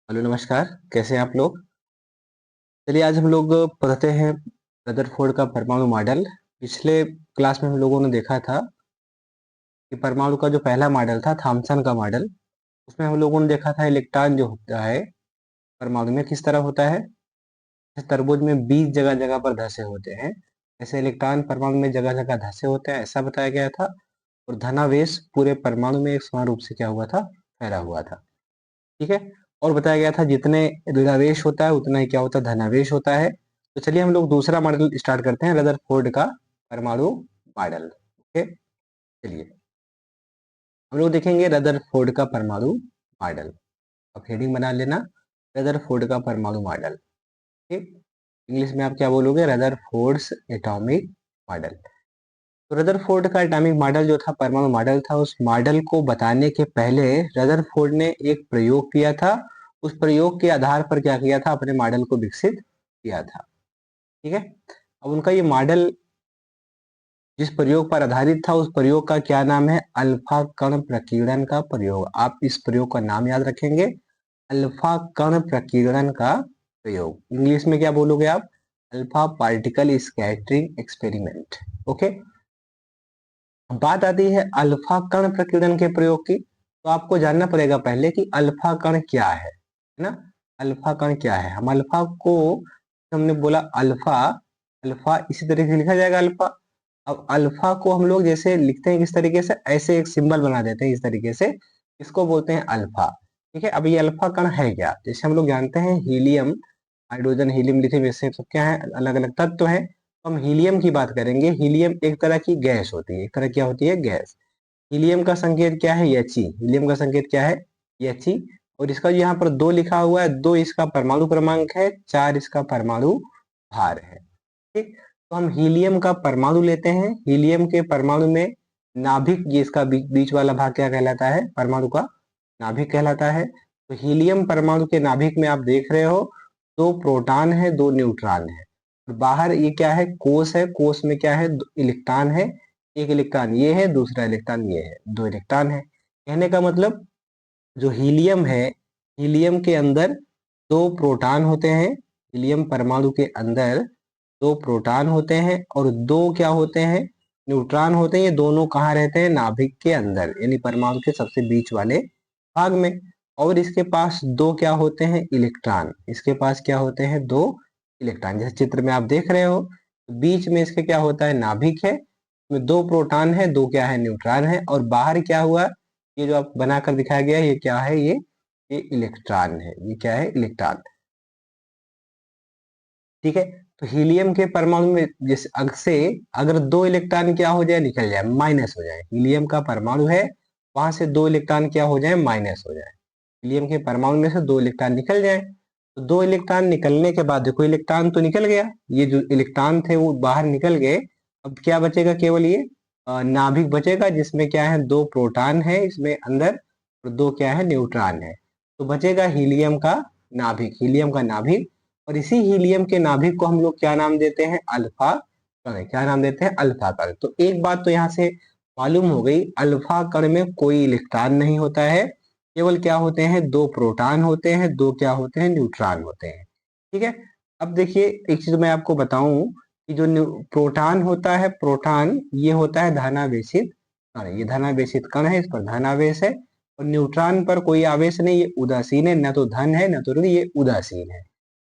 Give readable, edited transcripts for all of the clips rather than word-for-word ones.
Hello नमस्कार। कैसे हैं आप लोग? चलिए आज हम लोग पढ़ते हैं रदरफोर्ड का परमाणु मॉडल। पिछले क्लास में हम लोगों ने देखा था कि परमाणु का जो पहला मॉडल था थॉमसन का मॉडल, उसमें हम लोगों ने देखा था इलेक्ट्रॉन जो होता है परमाणु में किस तरह होता है। जैसे तरबूज में 20 जगह जगह पर धंसे होते हैं, ऐसे इलेक्ट्रॉन परमाणु में जगह जगह धंसे होते हैं, ऐसा बताया गया था। और धनावेश पूरे परमाणु में एक समान रूप से क्या हुआ था, फैला हुआ था। ठीक है। और बताया गया था जितने ऋणावेश होता है उतना ही क्या होता है, धनावेश होता है। तो चलिए हम लोग दूसरा मॉडल स्टार्ट करते हैं, रदरफोर्ड का परमाणु मॉडल। ओके, चलिए हम लोग देखेंगे रदरफोर्ड का परमाणु मॉडल। अब हेडिंग बना लेना, रदरफोर्ड का परमाणु मॉडल। ठीक, इंग्लिश में आप क्या बोलोगे, रदरफोर्ड्स एटॉमिक मॉडल। तो रदरफोर्ड का एटॉमिक मॉडल जो था, परमाणु मॉडल था, उस मॉडल को बताने के पहले रदरफोर्ड ने एक प्रयोग किया था। उस प्रयोग के आधार पर क्या किया था, अपने मॉडल को विकसित किया था। ठीक है। अब उनका ये मॉडल जिस प्रयोग पर आधारित था, उस प्रयोग का क्या नाम है, अल्फा कण प्रकीर्णन का प्रयोग। आप इस प्रयोग का नाम याद रखेंगे, अल्फा कण प्रकीर्णन का प्रयोग। इंग्लिश में क्या बोलोगे आप, alpha particle scattering experiment. Okay. बात आती है अल्फा कण प्रकीर्णन के प्रयोग की, तो आपको जानना पड़ेगा पहले कि अल्फा कण क्या है ना। अल्फा कण क्या है, हम अल्फा को, हमने बोला अल्फा, अल्फा इसी तरीके से लिखा जाएगा अल्फा। अब अल्फा को हम लोग जैसे लिखते हैं किस तरीके से, ऐसे एक सिंबल बना देते हैं इस तरीके से, इसको बोलते हैं अल्फा। ठीक है। अब ये अल्फा कण है क्या, जैसे हम लोग जानते हैं हीलियम, हाइड्रोजन, हीलियम, लिथियम, ये सब क्या है, अलग अलग तत्व है। हम हीलियम की बात करेंगे। हीलियम एक तरह की गैस होती है, एक तरह क्या होती है, गैस। हीलियम का संकेत क्या है, He। हीलियम का संकेत क्या है, He। और इसका जो यहाँ पर 2 लिखा हुआ है, 2 इसका परमाणु क्रमांक है, 4 इसका परमाणु भार है। ठीक। तो हम हीलियम का परमाणु लेते हैं। हीलियम के परमाणु में नाभिक, ये इसका बीच वाला भाग क्या कहलाता है, परमाणु का नाभिक कहलाता है। तो हीलियम परमाणु के नाभिक में आप देख रहे हो 2 प्रोटॉन है, 2 न्यूट्रॉन है। और बाहर ये क्या है, कोष है। कोष में क्या है, इलेक्ट्रॉन है। एक इलेक्ट्रॉन ये है, दूसरा इलेक्ट्रॉन ये है, 2 इलेक्ट्रॉन है। कहने का मतलब जो हीलियम है, हीलियम के अंदर 2 प्रोटॉन होते हैं। हीलियम परमाणु के अंदर 2 प्रोटॉन होते हैं और 2 क्या होते हैं, न्यूट्रॉन होते हैं। ये दोनों कहाँ रहते हैं, नाभिक के अंदर, यानी परमाणु के सबसे बीच वाले भाग में। और इसके पास 2 क्या होते हैं, इलेक्ट्रॉन। इसके पास क्या होते हैं, 2 इलेक्ट्रॉन। जैसे चित्र में आप देख रहे हो, बीच में इसके क्या होता है, नाभिक है, इसमें 2 प्रोटॉन है, 2 क्या है, न्यूट्रॉन है। और बाहर क्या हुआ, ये जो आप बनाकर दिखाया गया है, ये क्या है, ये इलेक्ट्रॉन है। ये क्या है, इलेक्ट्रॉन। ठीक है। तो हीलियम के परमाणु में जैसे अगर 2 इलेक्ट्रॉन क्या हो जाए, निकल जाए, माइनस हो जाए। हीलियम का परमाणु है, वहां से 2 इलेक्ट्रॉन क्या हो जाए, माइनस हो जाए। हीलियम के परमाणु में से 2 इलेक्ट्रॉन निकल जाए। तो 2 इलेक्ट्रॉन निकलने के बाद देखो, इलेक्ट्रॉन तो निकल गया, ये जो इलेक्ट्रॉन थे वो बाहर निकल गए। अब क्या बचेगा, केवल ये नाभिक बचेगा, जिसमें क्या है, 2 प्रोटॉन है इसमें अंदर और 2 क्या है, न्यूट्रॉन है। तो बचेगा हीलियम का नाभिक, हीलियम का नाभिक। और इसी हीलियम के नाभिक को हम लोग क्या नाम देते हैं, अल्फा कण। क्या नाम देते हैं, अल्फा कण। तो एक बात तो यहाँ से मालूम हो गई, अल्फा कण में कोई इलेक्ट्रॉन नहीं होता है, केवल क्या होते हैं, 2 प्रोटॉन होते हैं, 2 क्या होते हैं, न्यूट्रॉन होते हैं। ठीक है। अब देखिए एक चीज मैं आपको बताऊं कि जो प्रोटॉन होता है, प्रोटॉन ये होता है धनावेशित कण। ये धनावेशित कण है, इस पर धनावेश है। और न्यूट्रॉन पर कोई आवेश नहीं, ये उदासीन है, न तो धन है न तो ऋण, ये उदासीन है।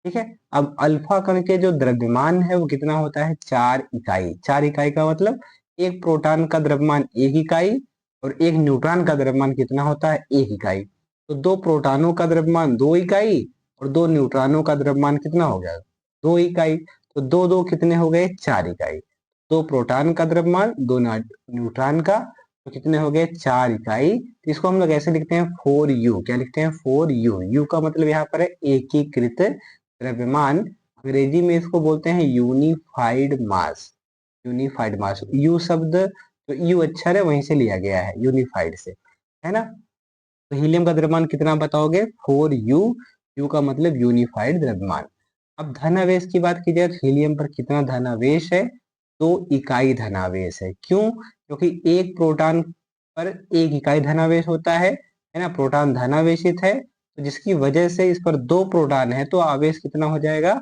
ठीक है। अब अल्फा कण के जो द्रव्यमान है वो कितना होता है, 4 इकाई। 4 इकाई का मतलब एक प्रोटॉन का द्रव्यमान 1 इकाई और एक न्यूट्रॉन का द्रव्यमान कितना होता है, 1 इकाई। तो 2 प्रोटॉनों का द्रव्यमान 2 इकाई और 2 न्यूट्रॉनों का द्रव्यमान कितना हो गया, 2 इकाई। तो 2 2 कितने हो गए, 4 इकाई। 2 प्रोटॉन का द्रव्यमान, 2 न्यूट्रॉन का, तो कितने हो गए, 4 इकाई। तो इसको हम लोग ऐसे लिखते हैं 4u। क्या लिखते हैं, 4u। u का मतलब यहाँ पर है एकीकृत द्रव्यमान। अंग्रेजी में इसको बोलते हैं unified mass. Unified mass, you शब्द, तो यू अक्षर है वहीं से लिया गया है, यूनिफाइड से, है ना। तो हीलियम का द्रव्यमान कितना बताओगे, 4u। यू का मतलब यूनिफाइड द्रव्यमान। अब धनावेश की बात की जाए तो हीलियम पर कितना धनावेश है, 2 इकाई धनावेश है। क्यों, क्योंकि एक प्रोटॉन पर 1 इकाई धनावेश होता है ना। प्रोटॉन धनावेशित है तो जिसकी वजह से इस पर 2 प्रोटॉन है, तो आवेश कितना हो जाएगा,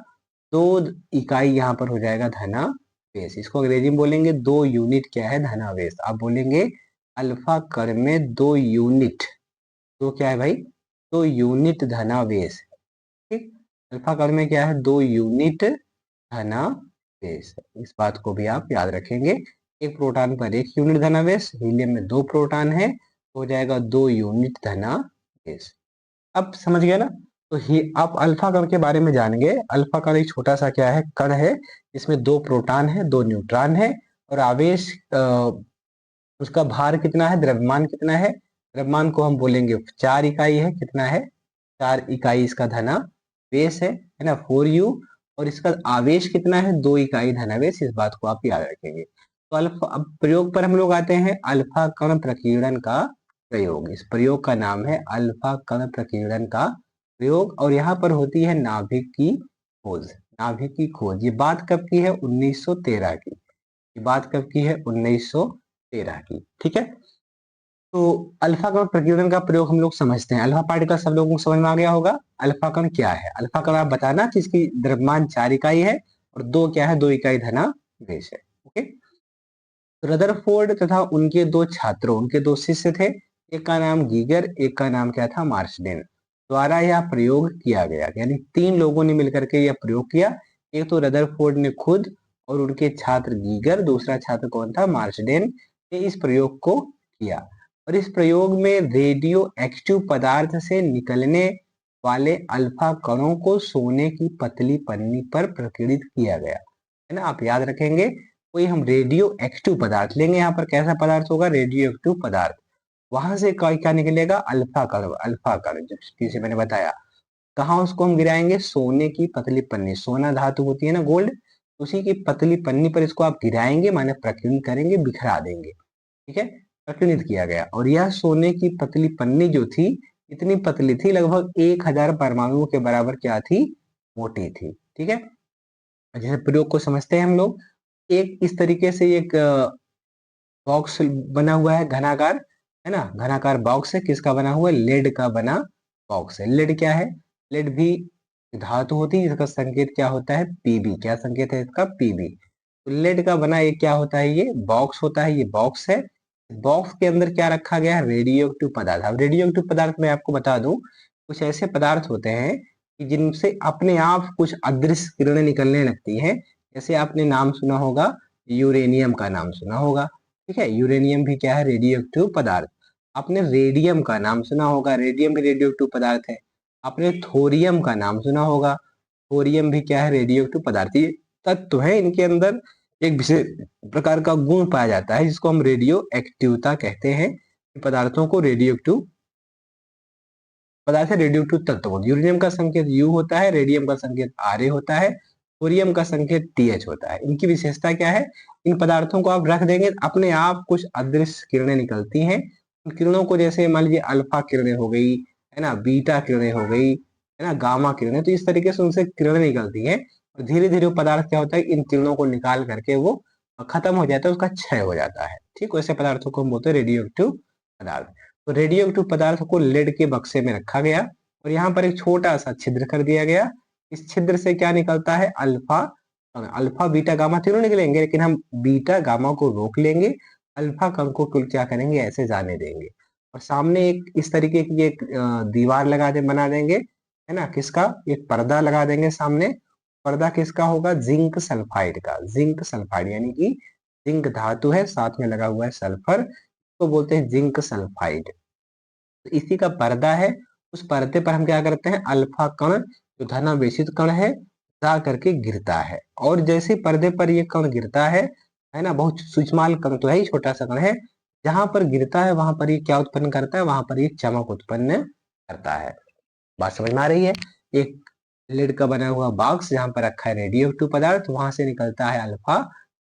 2 इकाई यहाँ पर हो जाएगा धनावेश। इसको अंग्रेजी में बोलेंगे 2 यूनिट क्या है, धनावेश। आप बोलेंगे अल्फा कण में 2 यूनिट, तो क्या है भाई, 2 यूनिट धनावेश। ठीक, अल्फा कण में क्या है, 2 यूनिट धनावेश। इस बात को भी आप याद रखेंगे। एक प्रोटॉन पर 1 यूनिट धनावेश, हीलियम में 2 प्रोटॉन है, हो जाएगा 2 यूनिट धनावेश। अब समझ गया ना। तो ही आप अल्फा कण के बारे में जान गए। अल्फा कण एक छोटा सा क्या है, कण है, इसमें 2 प्रोटॉन है, 2 न्यूट्रॉन है, और आवेश उसका भार कितना है, द्रव्यमान कितना है, द्रव्यमान को हम बोलेंगे 4 इकाई है, कितना है, 4 इकाई इसका धनावेश है ना, 4u। और इसका आवेश कितना है, 2 इकाई धनावेश। इस बात को आप याद रखेंगे। तो अल्फा, अब प्रयोग पर हम लोग आते हैं, अल्फा कण प्रकीर्णन का प्रयोग। इस प्रयोग का नाम है अल्फा कण प्रकीर्णन का प्रयोग, और यहाँ पर होती है नाभिक की खोज। नाभिक की खोज ये बात कब की है, 1913 की। ये बात कब की है, 1913 की। ठीक है, तो अल्फा कण प्रकीर्णन का प्रयोग हम लोग समझते हैं। अल्फा पार्टिकल सब लोगों को समझ में आ गया होगा। अल्फा कण क्या है, अल्फा कण आप बताना कि इसकी द्रव्यमान 4 इकाई है और 2 क्या है, 2 इकाई धनावेश है। ओके, तो रदरफोर्ड तथा उनके 2 छात्रों, उनके 2 शिष्य थे, एक का नाम गीगर, एक का नाम क्या था, मार्सडेन, द्वारा यह प्रयोग किया गया। यानी 3 लोगों ने मिलकर के यह प्रयोग किया। एक तो रदरफोर्ड ने खुद, और उनके छात्र गीगर, दूसरा छात्र कौन था, मार्सडेन ने इस प्रयोग को किया। और इस प्रयोग में रेडियो एक्टिव पदार्थ से निकलने वाले अल्फा कणों को सोने की पतली पन्नी पर प्रकीर्णित किया गया, है ना। आप याद रखेंगे, कोई हम रेडियो एक्टिव पदार्थ लेंगे, यहाँ पर कैसा पदार्थ होगा, रेडियो एक्टिव पदार्थ, वहां से क्या निकलेगा, अल्फा कण। अल्फा कण जिसे मैंने बताया, कहाँ उसको हम गिराएंगे, सोने की पतली पन्नी, सोना धातु होती है ना, गोल्ड, उसी की पतली पन्नी पर इसको आप गिराएंगे, माने प्रकीर्णित करेंगे, बिखरा देंगे। ठीक है, प्रकीर्णित किया गया। और यह सोने की पतली पन्नी जो थी, इतनी पतली थी, लगभग 1000 परमाणुओं के बराबर क्या थी, मोटी थी। ठीक है, जैसे प्रयोग को समझते हैं हम लोग। एक इस तरीके से एक बॉक्स बना हुआ है, घनाकार, है ना, घनाकार बॉक्स है, किसका बना हुआ है, लेड का बना बॉक्स है। लेड क्या है, लेड भी धातु होती है, जिसका संकेत क्या होता है, पीबी। क्या संकेत है इसका, पीबी। तो लेड का बना एक क्या होता है, ये बॉक्स होता है, ये बॉक्स है। बॉक्स के अंदर क्या रखा गया है, रेडियो एक्टिव पदार्थ। अब रेडियो एक्टिव पदार्थ मैं आपको बता दूं, कुछ ऐसे पदार्थ होते हैं कि जिनसे अपने आप कुछ अदृश्य किरणें निकलने लगती हैं। जैसे आपने नाम सुना होगा, यूरेनियम का नाम सुना होगा। ठीक है, यूरेनियम भी क्या है, रेडियो एक्टिव पदार्थ। आपने रेडियम का नाम सुना होगा, रेडियम भी रेडियो एक्टिव पदार्थ है। आपने थोरियम का नाम सुना होगा, थोरियम भी क्या है, रेडियो एक्टिव पदार्थ। ये तत्व है, इनके अंदर एक विशेष प्रकार का गुण पाया जाता है, जिसको हम रेडियो एक्टिवता कहते हैं। पदार्थों को रेडियो एक्टिव पदार्थ है, रेडियो एक्टिव तत्व बोलते हैं। यूरेनियम का संकेत U होता है, रेडियम का संकेत Ra होता है, थोरियम का संकेत TH होता है। इनकी विशेषता क्या है, इन पदार्थों को आप रख देंगे, अपने आप कुछ अदृश्य किरणें निकलती हैं। उन किरणों को, जैसे मान लीजिए अल्फा किरणें हो गई, है ना, बीटा किरणें हो गई, है ना, गामा किरणें, तो इस तरीके से उनसे किरणें निकलती हैं। और धीरे धीरे वो पदार्थ क्या होता है, इन किरणों को निकाल करके वो खत्म हो जाता है, उसका क्षय हो जाता है। ठीक, वैसे पदार्थों को हम बोलते हैं रेडियो एक्टिव पदार्थ। तो रेडियो एक्टिव पदार्थ को लेड के बक्से में रखा गया, और यहाँ पर एक छोटा सा छिद्र कर दिया गया। इस छिद्र से क्या निकलता है, अल्फा। अल्फा बीटा गामा तीनों निकलेंगे, लेकिन हम बीटा गामा को रोक लेंगे, अल्फा कण को कुल क्या करेंगे, ऐसे जाने देंगे। और सामने एक इस तरीके की एक दीवार बना देंगे, है ना, किसका, एक पर्दा लगा देंगे सामने। पर्दा किसका होगा, जिंक सल्फाइड का। जिंक सल्फाइड यानी कि जिंक धातु है, साथ में लगा हुआ है सल्फर, तो बोलते हैं जिंक सल्फाइड। तो इसी का पर्दा है। उस पर्दे पर हम क्या करते हैं, अल्फा कण जो कण है, जा करके गिरता है। और जैसे पर्दे पर ये कण गिरता है ना, बहुत सूक्ष्माल कण तो है ही, छोटा सा कण है, जहां पर गिरता है वहां पर ये क्या उत्पन्न करता है, वहां पर ये चमक उत्पन्न करता है। बात समझ में आ रही है। एक लेड का बना हुआ बॉक्स, जहां पर रखा है रेडियो एक्टिव पदार्थ, वहां से निकलता है अल्फा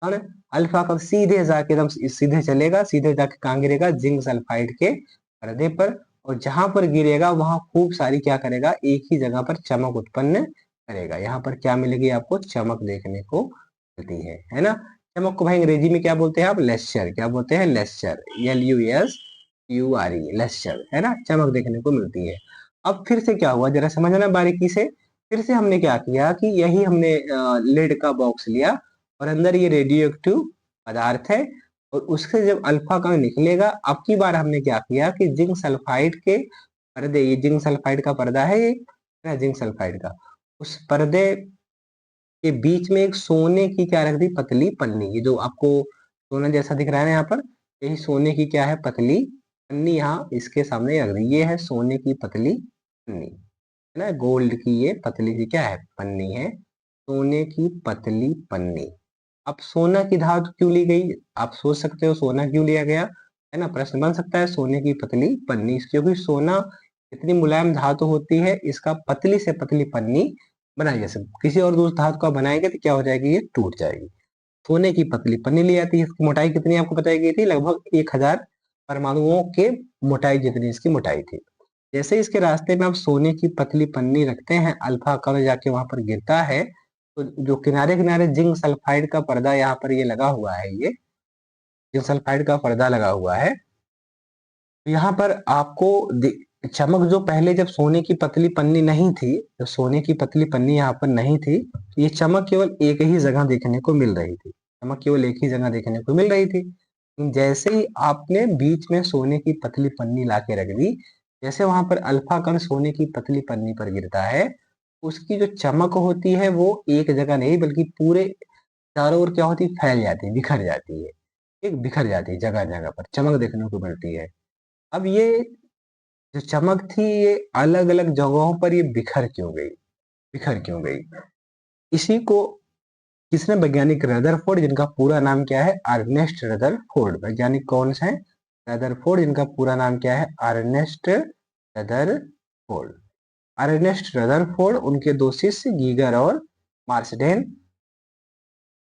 कण। अल्फा कण सीधे जाके एकदम सीधे चलेगा, सीधे जाके कहाँ गिरेगा, जिंक सल्फाइड के पर्दे पर। और जहां पर गिरेगा वहां खूब सारी क्या करेगा, एक ही जगह पर चमक उत्पन्न करेगा। यहाँ पर क्या मिलेगी, आपको चमक देखने को मिलती है ना। चमक को भाई अंग्रेजी में क्या बोलते हैं आप, लेस्चर। क्या बोलते हैं, लेस्चर, LUSURE, लेस्चर, है ना, चमक देखने को मिलती है। अब फिर से क्या हुआ जरा समझना बारीकी से। फिर से हमने क्या किया कि यही हमने लेड का बॉक्स लिया और अंदर ये रेडियो एक्टिव पदार्थ है और उससे जब अल्फा कण निकलेगा, अब की बार हमने क्या किया कि जिंक सल्फाइड के पर्दे, ये जिंक सल्फाइड का पर्दा है, ये है ना जिंक सल्फाइड का, उस पर्दे के बीच में एक सोने की क्या रख दी, पतली पन्नी। ये जो आपको सोना जैसा दिख रहा है ना यहाँ पर, यही सोने की क्या है, पतली पन्नी यहाँ इसके सामने रख दी। ये है सोने की पतली पन्नी, है ना, गोल्ड की ये पतली सी क्या है, पन्नी है, सोने की पतली पन्नी। अब सोना की धातु क्यों ली गई, आप सोच सकते हो सोना क्यों लिया गया, है ना, प्रश्न बन सकता है। सोने की पतली पन्नी, क्योंकि सोना इतनी मुलायम धातु होती है, इसका पतली से पतली पन्नी बनाई जा सकती, किसी और दूसरी धातु का बनाएंगे तो क्या हो जाएगी, ये टूट जाएगी। सोने की पतली पन्नी ली जाती है। इसकी मोटाई कितनी आपको बताई गई थी, लगभग 1000 परमाणुओं के मोटाई जितनी इसकी मोटाई थी। जैसे इसके रास्ते में आप सोने की पतली पन्नी रखते हैं, अल्फा कण जाके वहां पर गिरता है, तो जो किनारे किनारे जिंक सल्फाइड का पर्दा यहाँ पर ये लगा हुआ है, ये जिंक सल्फाइड का पर्दा लगा हुआ है, तो यहाँ पर आपको चमक, जो पहले जब सोने की पतली पन्नी नहीं थी, जब सोने की पतली पन्नी यहाँ पर नहीं थी, तो ये चमक केवल एक ही जगह देखने को मिल रही थी, चमक केवल एक ही जगह देखने को मिल रही थी। जैसे ही आपने बीच में सोने की पतली पन्नी ला के रख दी, जैसे वहां पर अल्फा कण सोने की पतली पन्नी पर गिरता है, उसकी जो चमक होती है वो एक जगह नहीं बल्कि पूरे चारों ओर क्या होती है, फैल जाती है, बिखर जाती है, एक बिखर जाती है, जगह जगह पर चमक देखने को मिलती है। अब ये जो चमक थी ये अलग अलग जगहों पर ये बिखर क्यों गई, बिखर क्यों गई, इसी को किसने, वैज्ञानिक रदरफोर्ड, जिनका पूरा नाम क्या है, अर्नेस्ट रदरफोर्ड। वैज्ञानिक कौन से हैं, रदरफोर्ड, जिनका पूरा नाम क्या है, अर्नेस्ट रदरफोर्ड। अर्नेस्ट रदरफोर्ड, उनके दो शिष्य गीगर और मार्सडेन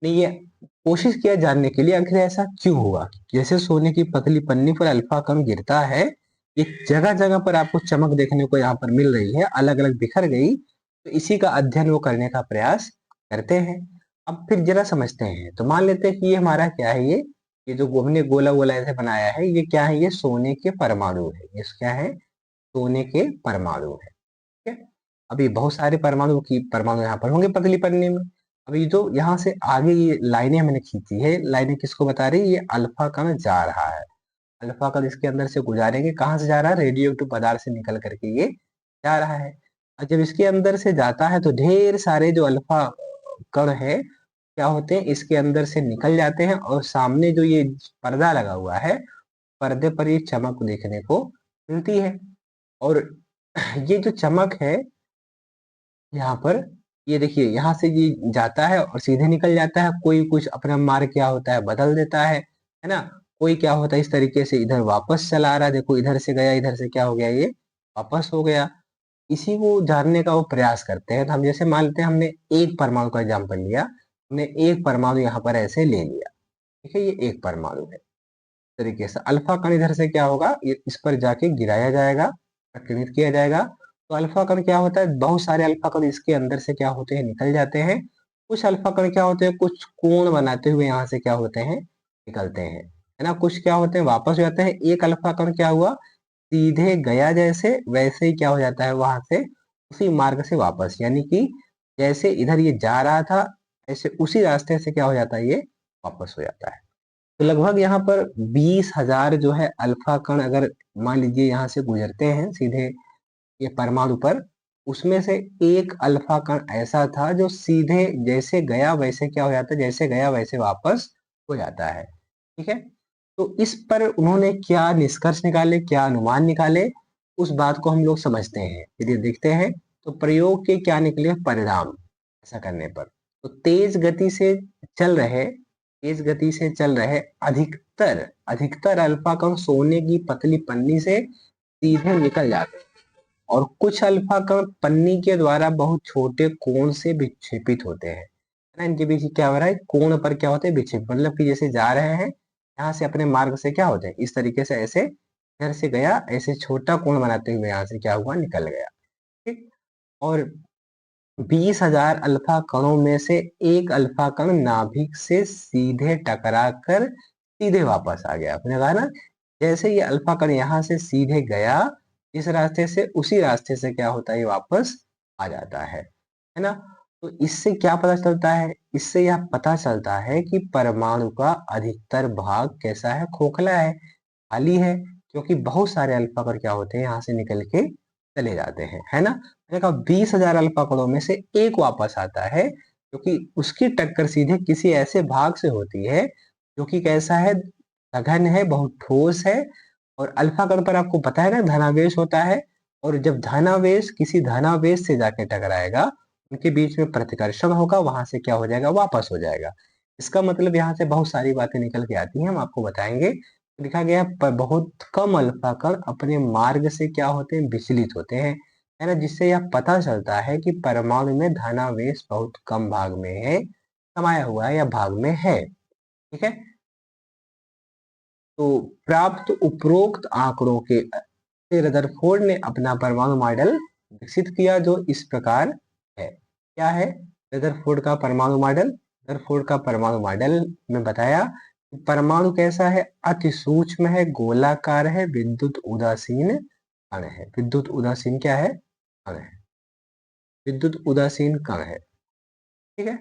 ने ये कोशिश किया जानने के लिए आखिर ऐसा क्यों हुआ। जैसे सोने की पतली पन्नी पर अल्फा कण गिरता है, ये जगह जगह पर आपको चमक देखने को यहाँ पर मिल रही है, अलग अलग बिखर गई, तो इसी का अध्ययन वो करने का प्रयास करते हैं। अब फिर जरा समझते हैं, तो मान लेते हैं कि ये हमारा क्या है, ये जो हमने गोला गोला ऐसे बनाया है, ये क्या है, ये सोने के परमाणु है, ये क्या है, सोने के परमाणु है, ठीक है। अभी बहुत सारे परमाणु यहाँ पर होंगे पतली पन्नी में। अभी जो यहाँ से आगे ये लाइनें हमने खींची है, लाइनें किसको बता रही है, ये अल्फा कण जा रहा है, अल्फा कण इसके अंदर से गुजारेंगे, कहाँ से जा रहा है, रेडियो एक्टिव पदार्थ से निकल करके ये जा रहा है। और जब इसके अंदर से जाता है तो ढेर सारे जो अल्फा कण है क्या होते हैं, इसके अंदर से निकल जाते हैं और सामने जो ये पर्दा लगा हुआ है, पर्दे पर ये चमक देखने को मिलती है। और ये जो चमक है यहाँ पर, ये देखिए यहाँ से ये जाता है और सीधे निकल जाता है, कोई कुछ अपना मार्ग क्या होता है बदल देता है ना, कोई क्या होता है इस तरीके से इधर वापस चला आ रहा है, देखो इधर से गया, इधर से क्या हो गया, ये वापस हो गया। इसी को जानने का वो प्रयास करते हैं। तो हम जैसे मान लेते हैं हमने एक परमाणु का एग्जाम्पल लिया, हमने एक परमाणु यहाँ पर ऐसे ले लिया, ठीक है, ये एक परमाणु है, तरीके से अल्फा कण इधर से क्या होगा, ये इस पर जाके गिराया जाएगा, प्रकीर्णित किया जाएगा। तो अल्फा कण क्या होता है, बहुत सारे अल्फा कण इसके अंदर से क्या होते हैं, निकल जाते हैं। कुछ अल्फा कण क्या होते हैं, कुछ कोण बनाते हुए यहाँ से क्या होते हैं, निकलते हैं, है ना, कुछ क्या होते हैं वापस हो जाते हैं। एक अल्फा कण क्या हुआ, सीधे गया जैसे वैसे ही क्या हो जाता है वहां से, उसी मार्ग से वापस, यानी कि जैसे इधर ये जा रहा था ऐसे उसी रास्ते से क्या हो जाता है, ये वापस हो जाता है। तो लगभग यहाँ पर 20,000 जो है अल्फा कण अगर मान लीजिए यहाँ से गुजरते हैं सीधे ये परमाणु पर, उसमें से एक अल्फा कण ऐसा था जो सीधे जैसे गया वैसे क्या हो जाता है, जैसे गया वैसे वापस हो जाता है, ठीक है। तो इस पर उन्होंने क्या निष्कर्ष निकाले, क्या अनुमान निकाले, उस बात को हम लोग समझते हैं, यदि देखते हैं तो प्रयोग के क्या निकले परिणाम ऐसा करने पर। तो तेज गति से चल रहे अधिकतर अधिकतर अल्फा कण सोने की पतली पन्नी से सीधे निकल जाते हैं और कुछ अल्फा कण पन्नी के द्वारा बहुत छोटे कोण से विक्षेपित होते हैं, है ना, इनके बीच क्या हो रहा है, कोण पर क्या होते हैं, विक्षेपित, मतलब कि जैसे जा रहे हैं यहाँ से अपने मार्ग से क्या होते हैं, इस तरीके से ऐसे इधर से गया, ऐसे छोटा कोण बनाते हुए यहाँ से क्या हुआ, निकल गया, ठीक। और 20,000 अल्फा कणों में से एक अल्फा कण नाभिक से सीधे टकरा कर सीधे वापस आ गया, आपने कहा ना, जैसे ये अल्फा कण यहाँ से सीधे गया इस रास्ते से उसी रास्ते से क्या होता है, ये वापस आ जाता है ना। तो इससे क्या पता चलता है, इससे यह पता चलता है कि परमाणु का अधिकतर भाग कैसा है, खोखला है, खाली है, क्योंकि बहुत सारे अल्फा कण क्या होते हैं यहाँ से निकल के चले जाते हैं, है ना। मैंने कहा 20,000 अल्फा कणों में से एक वापस आता है, क्योंकि उसकी टक्कर सीधे किसी ऐसे भाग से होती है जो कि कैसा है, सघन है, बहुत ठोस है। और अल्फा कण पर आपको पता है ना धनावेश होता है, और जब धनावेश किसी धनावेश से जाके टकराएगा, उनके बीच में प्रतिकर्षण होगा, वहां से क्या हो जाएगा, वापस हो जाएगा। इसका मतलब यहाँ से बहुत सारी बातें निकल के आती हैं, हम आपको बताएंगे। लिखा गया है बहुत कम अल्फा कण अपने मार्ग से क्या होते हैं, विचलित होते हैं, है ना, जिससे यह पता चलता है कि परमाणु में धनावेश बहुत कम भाग में है, समाया हुआ है या भाग में है। ठीक है, तो प्राप्त उपरोक्त आंकड़ों के से रदरफोर्ड ने अपना परमाणु मॉडल विकसित किया, जो इस प्रकार है। क्या है रदरफोर्ड का परमाणु मॉडल? रदरफोर्ड का परमाणु मॉडल में बताया कि परमाणु कैसा है, अति सूक्ष्म है, गोलाकार है, विद्युत उदासीन कण है। विद्युत उदासीन क्या है, कण है, विद्युत उदासीन कण है। ठीक है,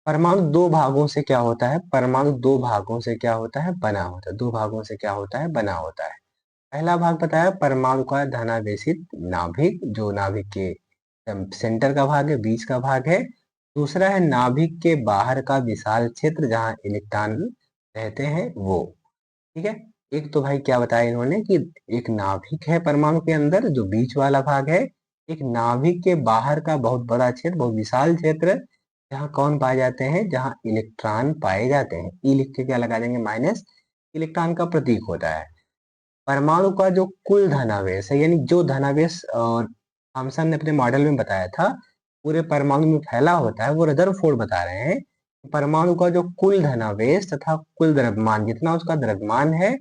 परमाणु दो भागों से क्या होता है, परमाणु दो भागों से क्या होता है, बना होता है। दो भागों से क्या होता है, बना होता है। पहला भाग बताया परमाणु का धनावेशित नाभिक, जो नाभिक के सेंटर का भाग है, बीच का भाग है। दूसरा है नाभिक के बाहर का विशाल क्षेत्र जहां इलेक्ट्रॉन रहते हैं, वो। ठीक है, एक तो भाई क्या बताया इन्होंने कि एक नाभिक है परमाणु के अंदर जो बीच वाला भाग है, एक नाभिक के बाहर का बहुत बड़ा क्षेत्र, बहुत विशाल क्षेत्र, जहाँ कौन पाए जाते हैं, जहाँ इलेक्ट्रॉन पाए जाते हैं। ई लिख के क्या लगा देंगे, माइनस, इलेक्ट्रॉन का प्रतीक होता है। परमाणु का जो कुल धनावेश है, यानी जो धनावेश थॉमसन ने अपने मॉडल में बताया था पूरे परमाणु में फैला होता है, वो रदरफोर्ड बता रहे हैं। परमाणु का जो कुल धनावेश तथा कुल द्रव्यमान, जितना उसका द्रव्यमान है,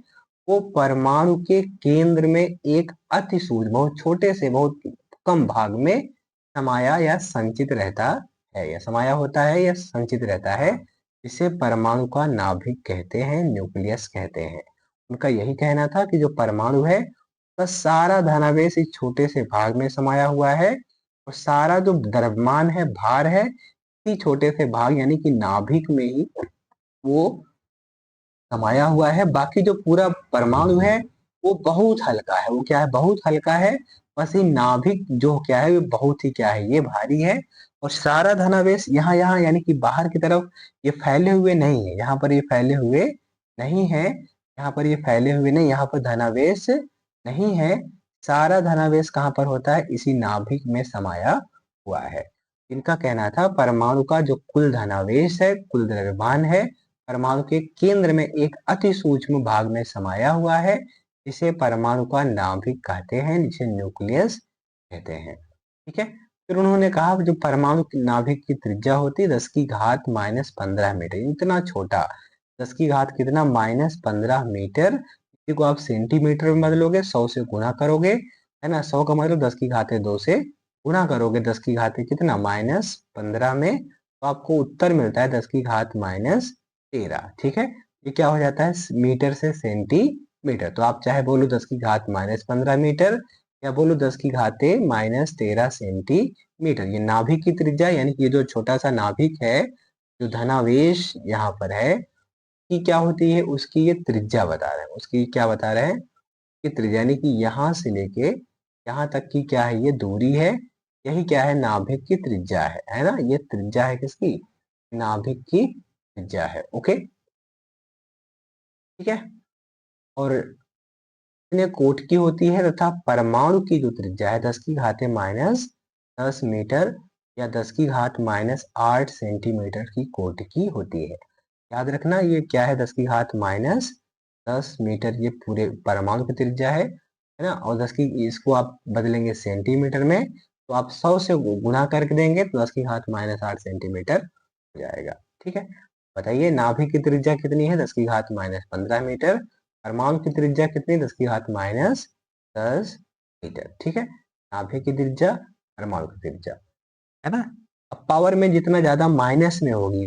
वो परमाणु के केंद्र में एक अति सूक्ष्म, बहुत छोटे से, बहुत कम भाग में समाया या संचित रहता है, या समाया होता है या संचित रहता है, जिसे परमाणु का नाभिक कहते हैं, न्यूक्लियस कहते हैं। उनका यही कहना था कि जो परमाणु है उसका सारा धनावेश इस छोटे से भाग में समाया हुआ है, और सारा जो द्रव्यमान है, भार है, इसी छोटे से भाग यानी कि नाभिक में ही वो समाया हुआ है। बाकी जो पूरा परमाणु है वो बहुत हल्का है। वो क्या है, बहुत हल्का है। बस ये नाभिक जो क्या है, वो बहुत ही क्या है, ये भारी है। और सारा धनावेश यहाँ यहाँ यानी कि बाहर की तरफ ये फैले हुए नहीं है, यहाँ पर ये फैले हुए नहीं है, यहाँ पर ये फैले हुए नहीं, यहाँ पर धनावेश नहीं है। सारा धनावेश कहाँ पर होता है, इसी नाभिक में समाया हुआ है। इनका कहना था परमाणु का जो कुल धनावेश है, कुल द्रव्यमान है, परमाणु के केंद्र में एक अति सूक्ष्म भाग में समाया हुआ है, जिसे परमाणु का नाभिक कहते हैं, जिसे न्यूक्लियस कहते हैं। ठीक है, फिर उन्होंने कहा जो परमाणु की नाभिक की त्रिज्या होती है 10⁻⁻15 मीटर, इतना छोटा, 10 की घात कितना, -15 मीटर। इसी को आप सेंटीमीटर में बदलोगे, 100 से गुणा करोगे, है ना, 100 का मतलब 10 की घात 2 से गुणा करोगे, 10 की घात कितना, -15 में, तो आपको उत्तर मिलता है 10 की घात-13। ठीक है, ये क्या हो जाता है, मीटर से सेंटीमीटर। तो आप चाहे बोलो 10 की घात-15 मीटर, या बोलो 10 की घात-13 सेंटीमीटर। ये नाभिक की त्रिज्या, यानी कि ये जो छोटा सा नाभिक है, जो धनावेश यहाँ पर है, की क्या होती है, उसकी ये त्रिज्या बता रहे हैं। उसकी क्या बता रहे हैं, कि त्रिज्या, यानी कि यहाँ से लेके यहाँ तक की क्या है, ये दूरी है, यही क्या है, नाभिक की त्रिज्या है ना। ये त्रिज्या है किसकी, नाभिक की त्रिज्या है। ओके, ठीक है, और इतने कोट की होती है, तथा परमाणु की जो त्रिज्या है 10 की घात-10 मीटर या 10 की घात-8 सेंटीमीटर की कोट की होती है। याद रखना ये क्या है, 10 की घात-10 मीटर ये पूरे परमाणु की त्रिज्या है ना। और इसको आप बदलेंगे सेंटीमीटर में, तो आप 100 से गुणा करके देंगे तो 10 की घात-8 सेंटीमीटर हो जाएगा। ठीक है, बताइए नाभिक की त्रिज्या कितनी है, 10 की घात-15 मीटर। परमाणु की त्रिज्या कितनी, 10 की घात-10 मीटर। ठीक है, नाभिक की त्रिज्या, परमाणु की त्रिज्या, है ना। अब पावर में जितना ज्यादा माइनस में होगी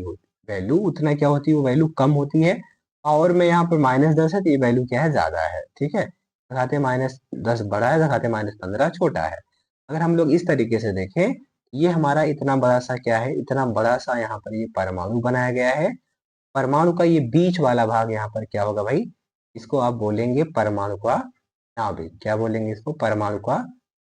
वैल्यू, उतना क्या होती है, वो वैल्यू कम होती है। पावर में यहाँ पर -10 है तो ये वैल्यू क्या है, ज्यादा है। ठीक है, 10⁻10 बड़ा है, 10⁻15 छोटा है। अगर हम लोग इस तरीके से देखें, ये हमारा इतना बड़ा सा क्या है, इतना बड़ा सा यहाँ पर ये परमाणु बनाया गया है। परमाणु का ये बीच वाला भाग यहाँ पर क्या होगा भाई, इसको आप बोलेंगे परमाणु का नाभिक। क्या बोलेंगे इसको, परमाणु का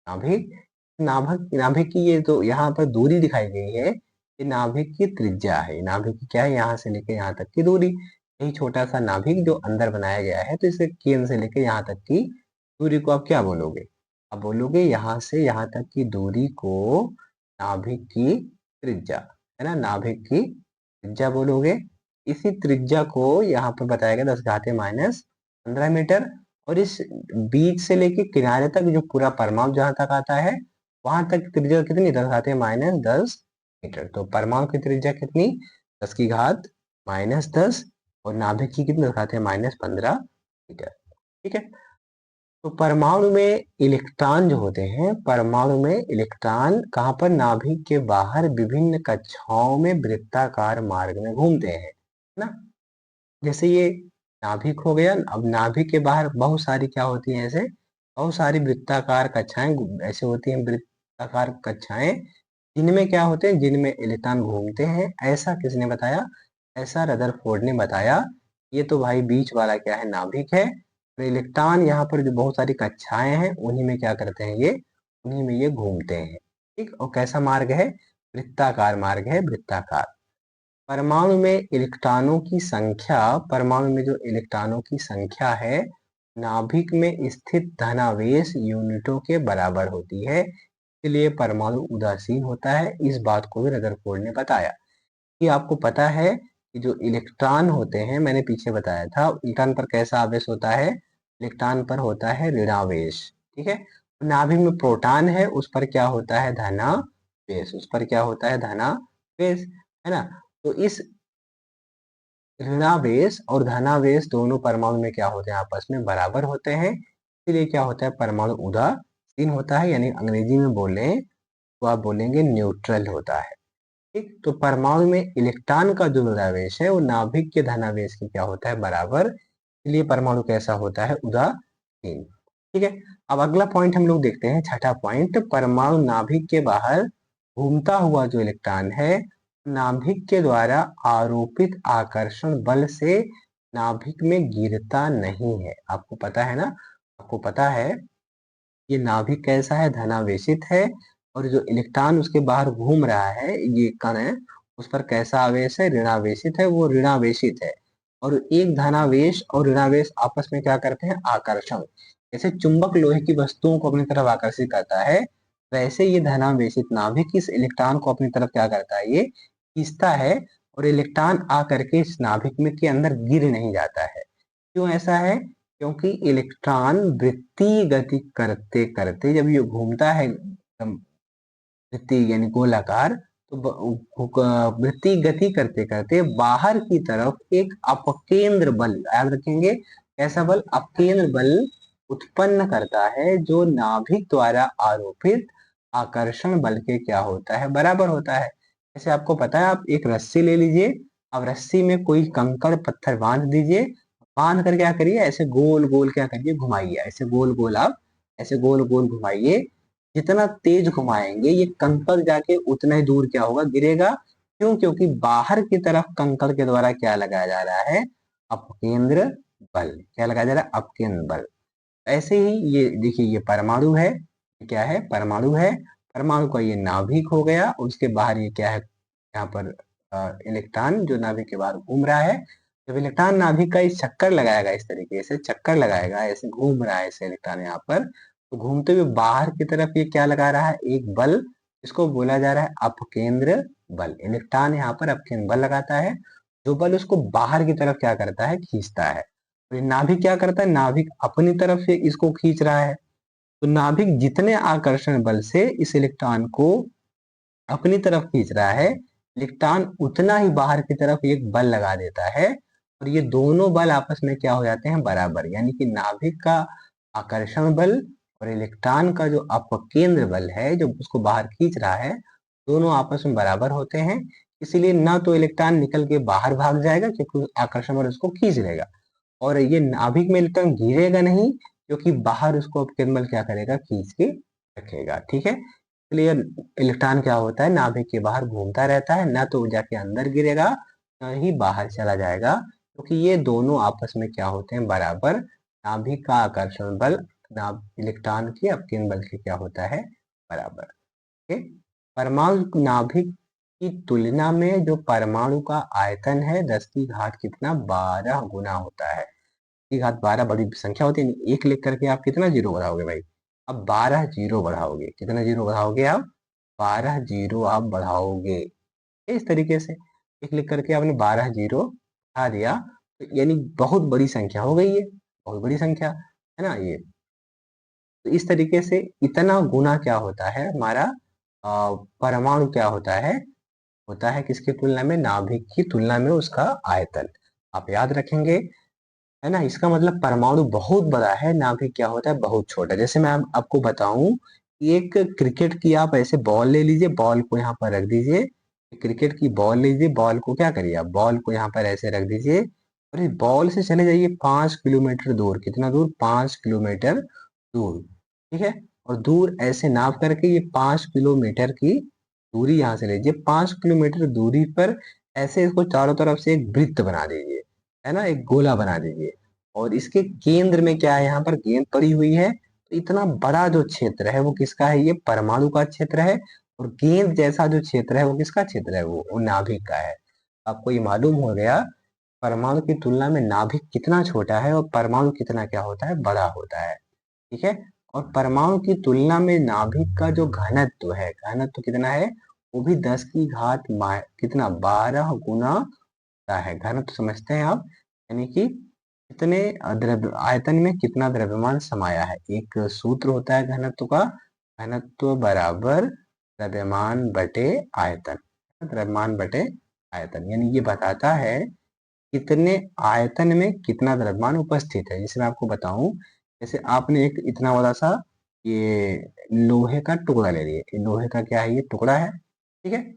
नाभिक। नाभिक की ये तो यहाँ पर दूरी दिखाई गई है, ये नाभिक की त्रिज्या है। नाभिक की क्या है, यहाँ से लेकर यहाँ तक की दूरी। यही छोटा सा नाभिक जो अंदर बनाया गया है, तो इसे केंद्र से लेकर यहाँ तक की दूरी को आप क्या बोलोगे, आप बोलोगे यहाँ से यहाँ तक की दूरी को नाभिक की त्रिज्या, है ना, नाभिक की त्रिज्या बोलोगे। इसी त्रिज्या को यहाँ पर बताया गया 10⁻15 मीटर। और इस बीच से लेके किनारे तक जो पूरा परमाणु जहां तक आता है, वहां तक त्रिज्या कितनी, 10⁻10 मीटर। तो परमाणु की त्रिज्या कितनी, 10⁻−10, और नाभिक की कितनी, 10⁻−15 मीटर। ठीक है। तो परमाणु में इलेक्ट्रॉन जो होते हैं, परमाणु में इलेक्ट्रॉन कहाँ पर, नाभिक के बाहर विभिन्न कक्षाओं में वृत्ताकार मार्ग में घूमते हैं ना। जैसे ये नाभिक हो गया, अब नाभिक के बाहर बहुत सारी क्या होती हैं, ऐसे बहुत सारी वृत्ताकार कक्षाएं ऐसे होती हैं, वृत्ताकार कक्षाएं जिनमें क्या होते हैं, जिनमें इलेक्ट्रॉन घूमते हैं। ऐसा किसने बताया, ऐसा रदरफोर्ड ने बताया। ये तो भाई बीच वाला क्या है, नाभिक है। तो इलेक्ट्रॉन यहाँ पर जो बहुत सारी कक्षाएं हैं, उन्हीं में क्या करते हैं, ये उन्हीं में ये घूमते हैं। ठीक, और कैसा मार्ग है, वृत्ताकार मार्ग है, वृत्ताकार। परमाणु में इलेक्ट्रॉनों की संख्या, परमाणु में जो इलेक्ट्रॉनों की संख्या है, नाभिक में स्थित धनावेश यूनिटों के बराबर होती है, इसलिए परमाणु उदासीन होता है। इस बात को भी रदरफोर्ड ने बताया। कि आपको पता है कि जो इलेक्ट्रॉन होते हैं, मैंने पीछे बताया था, इलेक्ट्रॉन पर कैसा आवेश होता है, इलेक्ट्रॉन पर होता है ऋणावेश। ठीक है। नाभिक में प्रोटॉन है, उस पर क्या होता है, धनावेश, उस पर क्या होता है, धनावेश, है ना। तो इस ऋणावेश और धनावेश दोनों परमाणु में क्या होते हैं, आपस में बराबर होते हैं, इसलिए क्या होता है, परमाणु उदासीन होता है। यानी अंग्रेजी में बोले तो आप बोलेंगे न्यूट्रल होता है। ठीक, तो परमाणु में इलेक्ट्रॉन का जो धनावेश है, वो नाभिक के धनावेश की क्या होता है, बराबर, इसलिए परमाणु कैसा होता है, उदासीन। ठीक है। अब अगला पॉइंट हम लोग देखते हैं, छठा पॉइंट, परमाणु नाभिक के बाहर घूमता हुआ जो इलेक्ट्रॉन है, नाभिक के द्वारा आरोपित आकर्षण बल से नाभिक में गिरता नहीं है। आपको पता है ना, आपको पता है ये नाभिक कैसा है, धनावेशित है, और जो इलेक्ट्रॉन उसके बाहर घूम रहा है, ये कण है, उस पर कैसा आवेश है, ऋणावेशित है, वो ऋणावेशित है। और एक धनावेश और ऋणावेश आपस में क्या करते हैं, आकर्षण। जैसे चुंबक लोहे की वस्तुओं को अपनी तरफ आकर्षित करता है, वैसे ये धनावेशित नाभिक इस इलेक्ट्रॉन को अपनी तरफ क्या करता है, ये खींचता है, और इलेक्ट्रॉन आकर के इस नाभिक में के अंदर गिर नहीं जाता है। क्यों ऐसा है, क्योंकि इलेक्ट्रॉन वृत्तीय गति करते करते जब ये घूमता है, वृत्तीय यानी गोलाकार, तो वृत्तीय गति करते करते बाहर की तरफ एक अपकेंद्र बल, याद रखेंगे कैसा बल, अपकेंद्र बल उत्पन्न करता है, जो नाभिक द्वारा आरोपित आकर्षण बल के क्या होता है, बराबर होता है। जैसे आपको पता है, आप एक रस्सी ले लीजिए, अब रस्सी में कोई कंकड़ पत्थर बांध दीजिए, बांध कर क्या करिए, ऐसे गोल गोल क्या करिए, घुमाइए, ऐसे गोल गोल आप ऐसे गोल गोल घुमाइए। जितना तेज घुमाएंगे, ये कंकड़ जाके उतना ही दूर क्या होगा, गिरेगा। क्यों, क्योंकि बाहर की तरफ कंकड़ के द्वारा क्या लगाया जा रहा है, अपकेंद्र बल। क्या लगाया जा रहा है, अपकेंद्र बल। ऐसे ही ये देखिए, ये परमाणु है, क्या है, परमाणु है। परमाणु का ये नाभिक हो गया, उसके बाहर ये क्या है, यहाँ पर इलेक्ट्रॉन जो नाभिक के बाहर घूम रहा है। जब इलेक्ट्रॉन नाभिक का इस चक्कर लगाएगा, इस तरीके से चक्कर लगाएगा, ऐसे घूम रहा है ऐसे इलेक्ट्रॉन यहाँ पर, तो घूमते हुए बाहर की तरफ ये क्या लगा रहा है, एक बल, इसको बोला जा रहा है अपकेंद्र बल। इलेक्ट्रॉन यहाँ पर अपकेंद्र बल लगाता है, जो बल उसको बाहर की तरफ क्या करता है, खींचता है। तो नाभिक क्या करता है, नाभिक अपनी तरफ से इसको खींच रहा है। तो नाभिक जितने आकर्षण बल से इस इलेक्ट्रॉन को अपनी तरफ खींच रहा है, इलेक्ट्रॉन उतना ही बाहर की तरफ एक बल लगा देता है, और ये दोनों बल आपस में क्या हो जाते हैं, बराबर। यानी कि नाभिक का आकर्षण बल और इलेक्ट्रॉन का जो अपकेंद्र बल है, जो उसको बाहर खींच रहा है, दोनों आपस में बराबर होते हैं। इसीलिए ना तो इलेक्ट्रॉन निकल के बाहर भाग जाएगा, क्योंकि आकर्षण बल उसको खींच लेगा, और ये नाभिक में इलेक्ट्रॉन गिरेगा नहीं, क्योंकि बाहर उसको अपकेन बल क्या करेगा, खींच के रखेगा। ठीक है, इसलिए इलेक्ट्रॉन क्या होता है, नाभिक के बाहर घूमता रहता है, ना तो जाके अंदर गिरेगा ना ही बाहर चला जाएगा, क्योंकि ये दोनों आपस में क्या होते हैं, बराबर। नाभिक का आकर्षण बल इलेक्ट्रॉन के अपकेन बल के क्या होता है, बराबर। ठीक है? परमाणु नाभिक की तुलना में जो परमाणु का आयतन है 10 की घात कितना, 12 गुना होता है। की घात 12 बड़ी संख्या होती है, एक लिख करके आप कितना जीरो बढ़ाओगे भाई, अब 12 जीरो बढ़ाओगे, कितना जीरो बढ़ाओगे आप, 12 जीरो आप बढ़ाओगे। इस तरीके से एक लिख करके आपने 12 जीरो बढ़ा दिया, तो यानी बहुत बड़ी संख्या हो गई है, बहुत बड़ी संख्या है ना ये। तो इस तरीके से इतना गुना क्या होता है हमारा परमाणु क्या होता है किसकी तुलना में, नाभिक की तुलना में उसका आयतन। आप याद रखेंगे, है ना, इसका मतलब परमाणु बहुत बड़ा है, नाभिक क्या होता है, बहुत छोटा। जैसे मैं आपको बताऊं कि एक क्रिकेट की आप ऐसे बॉल ले लीजिए, बॉल को यहाँ पर रख दीजिए, क्रिकेट की बॉल लीजिए, बॉल को क्या करिए आप, बॉल को यहाँ पर ऐसे रख दीजिए और इस बॉल से चले जाइए 5 किलोमीटर दूर, कितना दूर, 5 किलोमीटर दूर। ठीक है, और दूर ऐसे नाप करके ये 5 किलोमीटर की दूरी यहाँ से लीजिए, 5 किलोमीटर दूरी पर ऐसे इसको चारों तरफ से एक वृत्त बना दीजिए, है ना, एक गोला बना दीजिए, और इसके केंद्र में क्या है, यहाँ पर गेंद पड़ी हुई है। तो इतना बड़ा जो क्षेत्र है वो किसका है, ये परमाणु का क्षेत्र है, और गेंद जैसा जो क्षेत्र है वो किसका क्षेत्र है, वो नाभिक का है। आपको ये मालूम हो गया परमाणु की तुलना में नाभिक कितना छोटा है और परमाणु कितना क्या होता है, बड़ा होता है। ठीक है, और परमाणु की तुलना में नाभिक का जो घनत्व है, घनत्व कितना है, वो भी 10 की घात कितना, 12 गुना होता है। घनत्व समझते हैं आप, यानी कि कितने द्रव्य आयतन में कितना द्रव्यमान समाया है। एक सूत्र होता है घनत्व का, घनत्व बराबर द्रव्यमान बटे आयतन, द्रव्यमान बटे आयतन, यानी ये बताता है कितने आयतन में कितना द्रव्यमान उपस्थित है। जैसे मैं आपको बताऊं, जैसे आपने एक इतना बड़ा सा ये लोहे का टुकड़ा ले लिया, ये लोहे का क्या है, ये टुकड़ा है। ठीक है,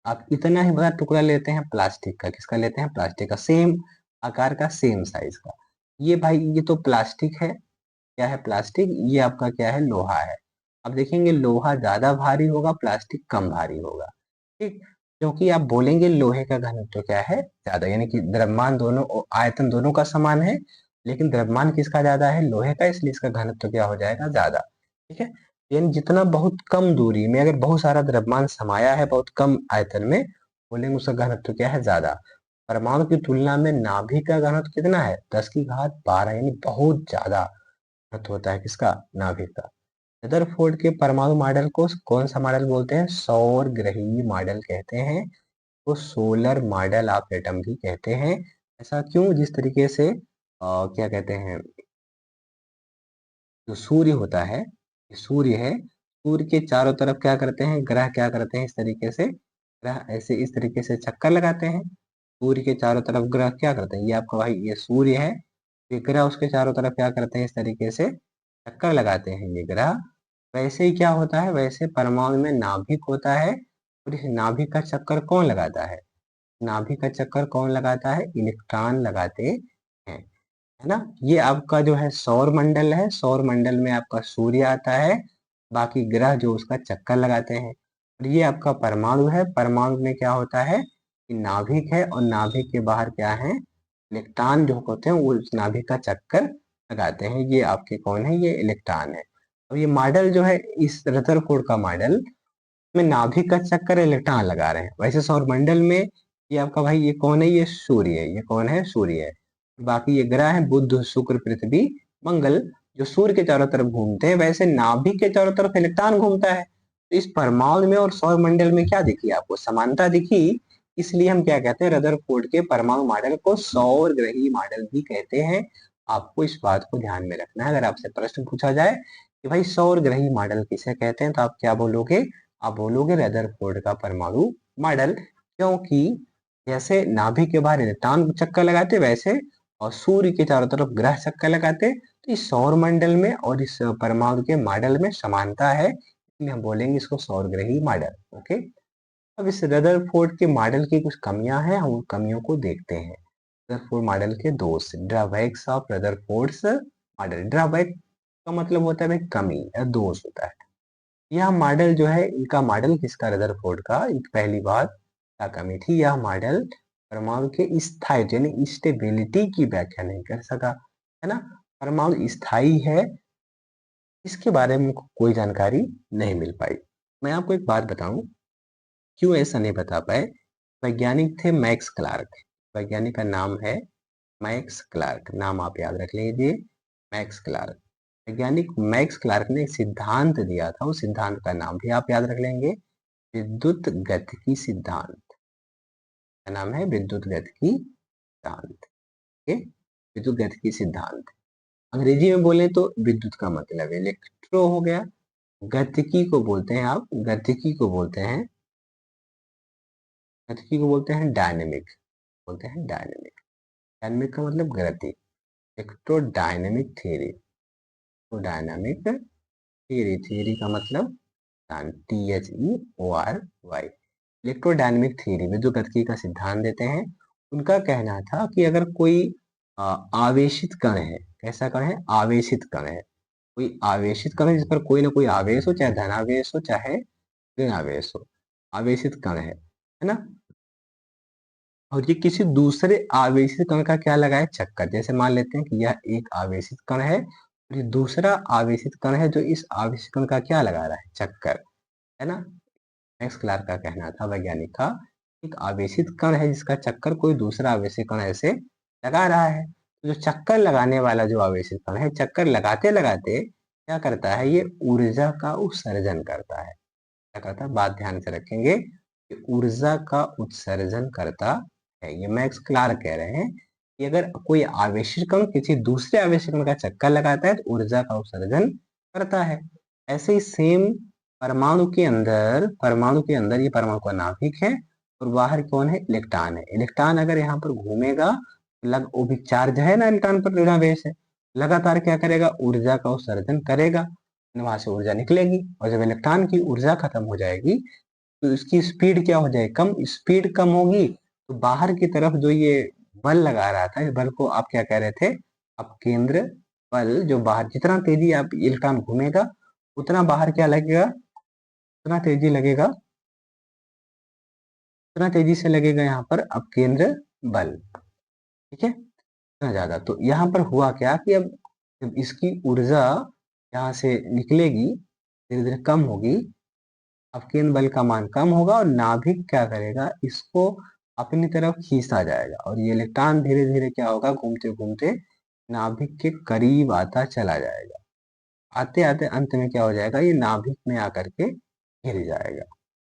आप इतना ही बड़ा टुकड़ा लेते हैं प्लास्टिक का, किसका लेते हैं, प्लास्टिक का, सेम आकार का, सेम साइज का। ये भाई ये तो प्लास्टिक है, क्या है, प्लास्टिक, ये आपका क्या है, लोहा है। अब देखेंगे लोहा ज्यादा भारी होगा, प्लास्टिक कम भारी होगा। ठीक, क्योंकि आप बोलेंगे लोहे का घनत्व क्या है, ज्यादा, यानी कि द्रव्यमान दोनों आयतन दोनों का समान है, लेकिन द्रव्यमान किसका ज्यादा है, लोहे का, इसलिए इसका घनत्व क्या हो जाएगा, ज्यादा। ठीक है, यानी जितना बहुत कम दूरी में अगर बहुत सारा द्रव्यमान समाया है बहुत कम आयतन में, बोलेंगे उसका घनत्व क्या है, ज्यादा। परमाणु की तुलना में नाभिक का घनत्व कितना है, 10 की घात 12, यानी बहुत ज्यादा घनत्व होता है किसका, नाभिक का। रदरफोर्ड के परमाणु मॉडल को कौन सा मॉडल बोलते हैं, सौर ग्रही मॉडल कहते हैं, तो सोलर मॉडल आप एटम भी कहते हैं। ऐसा क्यों, जिस तरीके से क्या कहते हैं, जो सूर्य होता है, ये सूर्य है, सूर्य के चारों तरफ क्या करते हैं ग्रह, क्या करते हैं, इस तरीके से ग्रह ऐसे इस तरीके से चक्कर लगाते हैं। सूर्य के चारों तरफ ग्रह क्या करते हैं, ये आपका भाई ये सूर्य है, ये ग्रह उसके चारों तरफ क्या करते हैं, इस तरीके से चक्कर लगाते हैं ये ग्रह। वैसे ही क्या होता है, वैसे परमाणु में नाभिक होता है, और इस नाभिक का चक्कर कौन लगाता है, नाभिक का चक्कर कौन लगाता है, इलेक्ट्रॉन लगाते हैं, है ना। ये आपका जो है सौर मंडल है, सौर मंडल में आपका सूर्य आता है, बाकी ग्रह जो उसका चक्कर लगाते हैं। और ये आपका परमाणु है, परमाणु में क्या होता है कि नाभिक है, और नाभिक के बाहर क्या है, इलेक्ट्रॉन जो होते हैं वो उस नाभिक का चक्कर लगाते हैं। ये आपके कौन है, ये इलेक्ट्रॉन है। अब ये मॉडल जो है इस रदरफोर्ड का मॉडल में नाभिक का चक्कर इलेक्ट्रॉन लगा रहे हैं, वैसे सौरमंडल में ये आपका भाई ये कौन है, ये सूर्य है, ये कौन है, सूर्य है। बाकी ये ग्रह है बुध शुक्र पृथ्वी मंगल, जो सूर्य के चारों तरफ घूमते हैं, वैसे नाभिक के चारों तरफ इलेक्ट्रॉन घूमता है। तो इस परमाणु में और सौरमंडल में क्या दिखी आपको, समानता दिखी, इसलिए हम क्या कहते हैं, रदरफोर्ड के परमाणु मॉडल को सौर ग्रही मॉडल भी कहते हैं। आपको इस बात को ध्यान में रखना है, अगर आपसे प्रश्न पूछा जाए कि भाई सौर ग्रही मॉडल किसे कहते हैं, तो आप क्या बोलोगे, आप बोलोगे रदरफोर्ड का परमाणु मॉडल, क्योंकि जैसे नाभिक के बाहर इलेक्ट्रॉन चक्कर लगाते वैसे और सूर्य के चारों तरफ ग्रह चक्कर लगाते, तो इस सौर मंडल में और इस परमाणु के मॉडल में समानता है, इसलिए हम बोलेंगे इसको सौर ग्रही मॉडल। ओके, अब इस रदरफोर्ड के मॉडल की कुछ कमियां हैं, हम उन कमियों को देखते हैं। रदरफोर्ड मॉडल के दोष, drawbacks of Rutherford's model. Drawback का मतलब होता है भाई कमी या दोष होता है। यह मॉडल जो है, इनका मॉडल किसका, रदरफोर्ड का, एक पहली बात क्या कमी थी, यह मॉडल परमाणु के स्थायित्व यानी स्टेबिलिटी की व्याख्या नहीं कर सका, है ना। परमाणु स्थायी है इसके बारे में कोई जानकारी नहीं मिल पाई। मैं आपको एक बात बताऊं, क्यों ऐसा नहीं बता पाए। वैज्ञानिक थे मैक्स क्लार्क, वैज्ञानिक का नाम है मैक्स क्लार्क, नाम आप याद रख लीजिए, मैक्स क्लार्क। वैज्ञानिक मैक्स क्लार्क ने एक सिद्धांत दिया था, उस सिद्धांत का नाम भी आप याद रख लेंगे, विद्युत गतिकी सिद्धांत। का नाम है विद्युत गतिकी सिद्धांत। विद्युत गतिकी सिद्धांत, अंग्रेजी में बोले तो विद्युत का मतलब इलेक्ट्रो हो गया, गतिकी को बोलते हैं आप, गतिकी को बोलते हैं, गतिकी को बोलते हैं डायनेमिक, बोलते हैं डायनेमिक। डायनेमिक का मतलब गति, इलेक्ट्रोडायनेमिक थ्योरी, तो डायनामिक थ्योरी, थ्योरी का मतलब THEORY, इलेक्ट्रोडायनेमिक थ्योरी में जो गतिकी का सिद्धांत देते हैं। उनका कहना था कि अगर कोई आवेशित कण है, कैसा कण है, आवेशित कण है, कोई आवेशित कण है जिस पर कोई ना कोई आवेश हो, चाहे धनावेश हो चाहे ऋण आवेश हो, आवेशित कण है ना, और ये किसी दूसरे आवेशित कण का क्या लगाए, चक्कर। जैसे मान लेते हैं कि यह एक आवेशित कण है और ये दूसरा आवेशित कण है जो इस आवेशित कण का क्या लगा रहा है, चक्कर, है ना। मैक्स क्लार्क का कहना था, वैज्ञानिक का, एक आवेशित कण है जिसका चक्कर कोई दूसरा आवेशित कण ऐसे लगा रहा है। तो जो चक्कर लगाने वाला जो आवेशित कण है, चक्कर लगाते लगाते क्या करता है, ये ऊर्जा का उत्सर्जन करता है। क्या करता है, बात ध्यान से रखेंगे, कि ऊर्जा का उत्सर्जन करता है। ये मैक्स क्लार्क कह रहे हैं कि अगर कोई आवेशित कण किसी दूसरे आवेशित कण का चक्कर लगाता है तो ऊर्जा का उत्सर्जन करता है। ऐसे ही सेम परमाणु के अंदर, परमाणु के अंदर ये परमाणु का नाभिक है और बाहर कौन है, इलेक्ट्रॉन है। इलेक्ट्रॉन अगर यहाँ पर घूमेगा, वो भी चार्ज है ना, इलेक्ट्रॉन पर ऋणावेश है, लगातार क्या करेगा, ऊर्जा का उत्सर्जन करेगा, वहां से ऊर्जा निकलेगी। और जब इलेक्ट्रॉन की ऊर्जा खत्म हो जाएगी तो इसकी स्पीड क्या हो जाएगी, कम, स्पीड कम होगी। तो बाहर की तरफ जो ये बल लगा रहा था, इस बल को आप क्या कह रहे थे, अब केंद्र बल, जो बाहर जितना तेजी आप इलेक्ट्रॉन घूमेगा उतना बाहर क्या लगेगा, उतना तेजी लगेगा, उतना तेजी से लगेगा यहाँ पर अब केंद्र बल, ठीक है, इतना ज्यादा। तो यहाँ पर हुआ क्या कि अब जब इसकी ऊर्जा यहाँ से निकलेगी, धीरे धीरे कम होगी, अब केंद्र बल का मान कम होगा और नाभिक क्या करेगा, इसको अपनी तरफ खींचता जाएगा और ये इलेक्ट्रॉन धीरे धीरे क्या होगा, घूमते घूमते नाभिक के करीब आता चला जाएगा। आते आते अंत में क्या हो जाएगा, ये नाभिक में आकर के घिर जाएगा,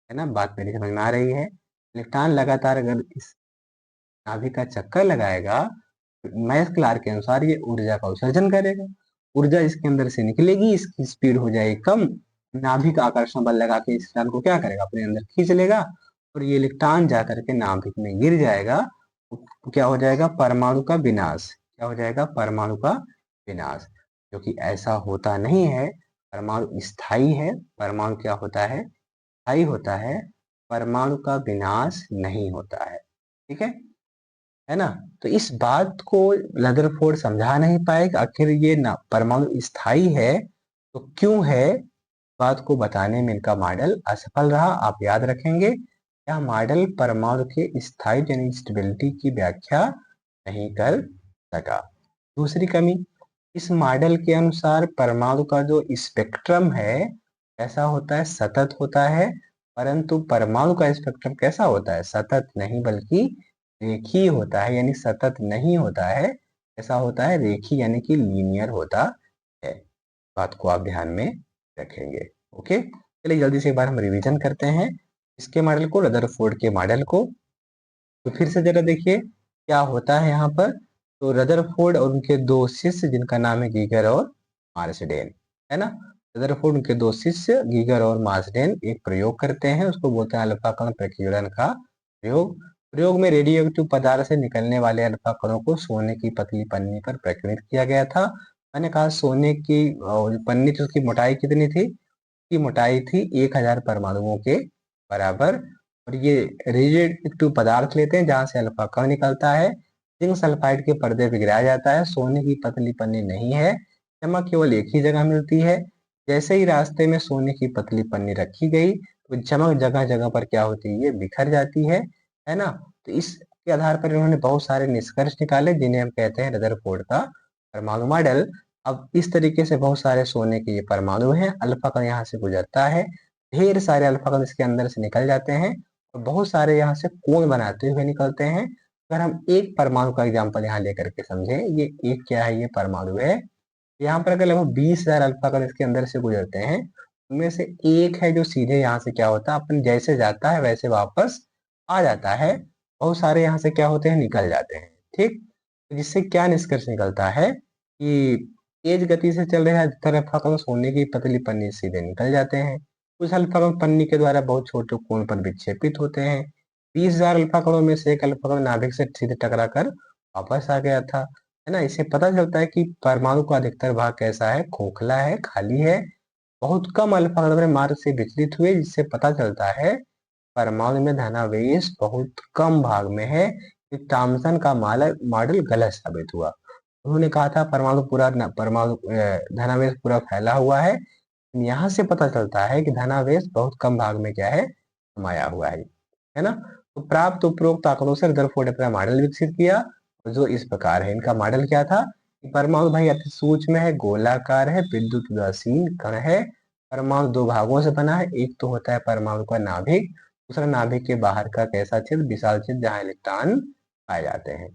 है ना। बात मेरी समझ में आ रही है। इलेक्ट्रॉन लगातार अगर इस नाभिक का चक्कर लगाएगा, मैक्स क्लार्क के अनुसार ये ऊर्जा का उत्सर्जन करेगा, ऊर्जा इसके अंदर से निकलेगी, इसकी स्पीड हो जाएगी कम, नाभिक आकर्षण बल लगा के इस इलेक्ट्रॉन को क्या करेगा, अपने अंदर खींच लेगा और ये इलेक्ट्रॉन जाकर के नाभिक में गिर जाएगा। तो क्या हो जाएगा, परमाणु का विनाश, क्या हो जाएगा, परमाणु का विनाश। क्योंकि ऐसा होता नहीं है, परमाणु स्थायी है, परमाणु क्या होता है, स्थायी होता है, परमाणु का विनाश नहीं होता है, ठीक है ना। तो इस बात को रदरफोर्ड समझा नहीं पाए कि आखिर ये ना परमाणु स्थायी है तो क्यों है, बात को बताने में इनका मॉडल असफल रहा। आप याद रखेंगे, यह मॉडल परमाणु के स्थायी यानी स्टेबिलिटी की व्याख्या नहीं कर सका। दूसरी कमी, इस मॉडल के अनुसार परमाणु का जो स्पेक्ट्रम है ऐसा होता है, सतत होता है, परंतु परमाणु का स्पेक्ट्रम कैसा होता है, सतत नहीं बल्कि रेखीय होता है, यानी सतत नहीं होता है, ऐसा होता है रेखीय यानी कि लीनियर होता है। बात को आप ध्यान में रखेंगे, ओके। चलिए जल्दी से एक बार हम रिवीजन करते हैं इसके मॉडल को, रदरफोर्ड के मॉडल को। तो फिर से जरा देखिए क्या होता है यहाँ पर। तो रदरफोर्ड और उनके दो शिष्य जिनका नाम है गीगर और मार्सडेन, है ना। रदरफोर्ड उनके दो शिष्य गीगर और मार्सडेन एक प्रयोग करते हैं, उसको बोलते हैं अल्फा कण प्रकीर्णन का प्रयोग। प्रयोग में रेडियो एक्टिव पदार्थ से निकलने वाले अल्फा कणों को सोने की पतली पन्नी पर प्रकीर्णित किया गया था। मैंने कहा सोने की पन्नी थी, उसकी मोटाई कितनी थी, की मोटाई थी 1000 परमाणुओं के बराबर। और ये रेडियोएक्टिव पदार्थ लेते हैं जहां से अल्फा कण निकलता है, जिंक सल्फाइड के पर्दे पे गिराया जाता है। सोने की पतली पन्नी नहीं है, चमक केवल एक ही जगह मिलती है। जैसे ही रास्ते में सोने की पतली पन्नी रखी गई तो चमक जगह जगह पर क्या होती है, ये बिखर जाती है ना। तो इसके आधार पर इन्होंने बहुत सारे निष्कर्ष निकाले जिन्हें हम कहते हैं रदरफोर्ड का परमाणु मॉडल। अब इस तरीके से बहुत सारे सोने के ये परमाणु हैं, अल्फा कण यहाँ से गुजरता है, ढेर सारे अल्फा कण इसके अंदर से निकल जाते हैं और बहुत सारे यहाँ से कोण बनाते हुए निकलते हैं। अगर हम एक परमाणु का एग्जाम्पल यहाँ लेकर के समझें, ये एक क्या है, ये परमाणु है। यहाँ पर अगर लगभग 20,000 अल्फा कण इसके अंदर से गुजरते हैं, उनमें से एक है जो सीधे यहाँ से क्या होता है, अपन जैसे जाता है वैसे वापस आ जाता है। बहुत सारे यहाँ से क्या होते हैं, निकल जाते हैं। ठीक, तो जिससे क्या निष्कर्ष निकलता है कि तेज गति से चल रहे अधिकतर अल्फा कण सोने की पतली पन्नी से सीधे निकल जाते हैं। कुछ अल्फा कण पन्नी के द्वारा बहुत छोटे कोण पर विक्षेपित होते हैं। 20,000 अल्फा कणों में से एक अल्फा कण नाभिक से सीधे टकरा कर वापस आ गया था, है ना। इससे पता चलता है कि परमाणु का अधिकतर भाग कैसा है, खोखला है, खाली है। बहुत कम अल्फा कण अपने मार्ग से विचलित हुए, जिससे पता चलता है परमाणु में धनावेश बहुत कम भाग में है। थॉमसन का मॉडल गलत साबित हुआ। उन्होंने कहा था परमाणु परमाणु धनावेश पूरा फैला हुआ है। यहाँ से पता चलता है कि धनावेश बहुत कम भाग में क्या है, समाया हुआ है ना। तो प्राप्त उपरोक्त आंकड़ों से रदरफोर्ड ने अपना मॉडल विकसित किया, जो इस प्रकार है। इनका मॉडल क्या था कि परमाणु भाई अति सूक्ष्म है, गोलाकार है, विद्युत उदासीन कण है। परमाणु दो भागों से बना है, एक तो होता है परमाणु का नाभिक, दूसरा नाभिक के बाहर का कैसा छेद, विशाल छेद जहाँ इलेक्ट्रॉन पाए जाते हैं।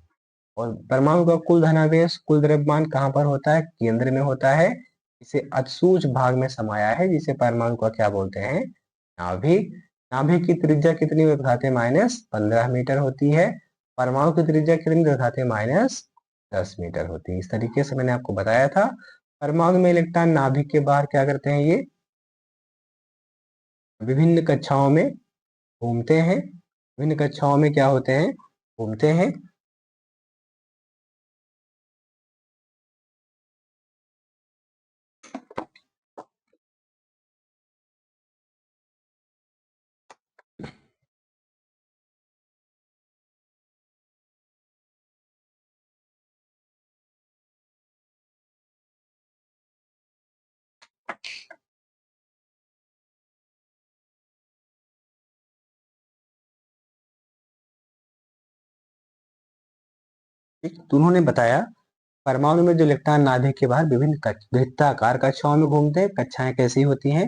और परमाणु का कुल धनावेश, कुल द्रव्यमान कहाँ पर होता है, केंद्र में होता है। इसे अतिसूक्ष्म भाग में समाया है, जिसे परमाणु का क्या बोलते हैं, नाभिक। नाभिक की त्रिज्या कितनी घाते -15 मीटर होती है। परमाणु की त्रिज्या कितनी घाते -10 मीटर होती है। इस तरीके से मैंने आपको बताया था। परमाणु में इलेक्ट्रॉन नाभिक के बाहर क्या करते हैं, ये विभिन्न कक्षाओं में घूमते हैं। विभिन्न कक्षाओं में क्या होते हैं, घूमते हैं। तो उन्होंने बताया परमाणु में जो इलेक्ट्रॉन नाभिक के बाहर विभिन्न वृत्ताकार कक्षाओं में घूमते हैं। कक्षाएं कैसी होती हैं,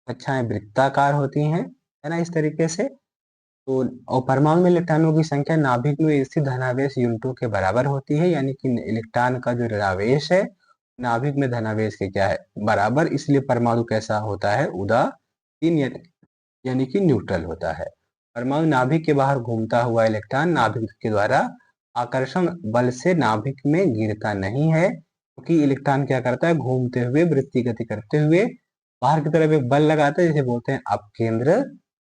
कक्षाएं वृत्ताकार होती हैं, है ना, इस तरीके से। तो और परमाणु में इलेक्ट्रॉनों की संख्या नाभिक में स्थित धनावेश यूनिटों के बराबर होती है, यानी कि इलेक्ट्रॉन का जो ऋणावेश है नाभिक में धनावेश के क्या है, बराबर। इसलिए परमाणु कैसा होता है, उदासीन यानी कि न्यूट्रल होता है। परमाणु नाभिक के बाहर घूमता हुआ इलेक्ट्रॉन नाभिक के द्वारा आकर्षण बल से नाभिक में गिरता नहीं है, क्योंकि इलेक्ट्रॉन क्या करता है, घूमते हुए वृत्तीय गति करते हुए बाहर की तरफ एक बल लगाता है, जिसे बोलते हैं अपकेंद्र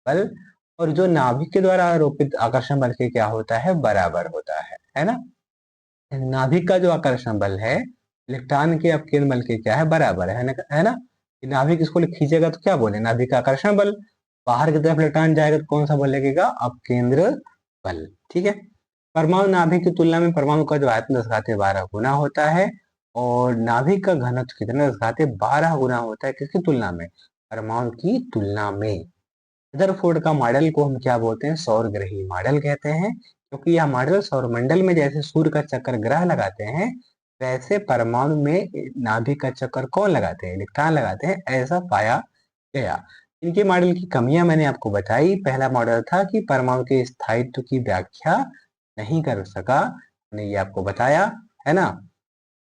बल। और जो नाभिक के द्वारा आरोपित आकर्षण बल के क्या होता है, बराबर होता है ना। नाभिक का जो आकर्षण बल है इलेक्ट्रॉन के अपकेंद्र बल के क्या है, बराबर है ना। नाभिक इसको खींचेगा तो क्या बोले, नाभिक का आकर्षण बल। बाहर की तरफ इलेक्ट्रॉन जाएगा तो कौन सा बल लगेगा, अपकेंद्र बल। ठीक है। परमाणु नाभिक की तुलना में परमाणु का जो आयतन 10⁻12 गुना होता है, और नाभिक का घनत्व कितना, 10⁻12 गुना होता है। किसकी तुलना में, परमाणु की तुलना में। रदरफोर्ड का मॉडल को हम क्या बोलते हैं, सौरग्रही मॉडल कहते हैं, क्योंकि यह मॉडल सौरमंडल में जैसे सूर्य का चक्कर ग्रह लगाते हैं, वैसे परमाणु में नाभिक का चक्कर कौन लगाते हैं, इलेक्ट्रॉन लगाते हैं, ऐसा पाया गया। इनके मॉडल की कमियां मैंने आपको बताई। पहला मॉडल था कि परमाणु के स्थायित्व की व्याख्या नहीं कर सका, मैंने ये आपको बताया, है ना।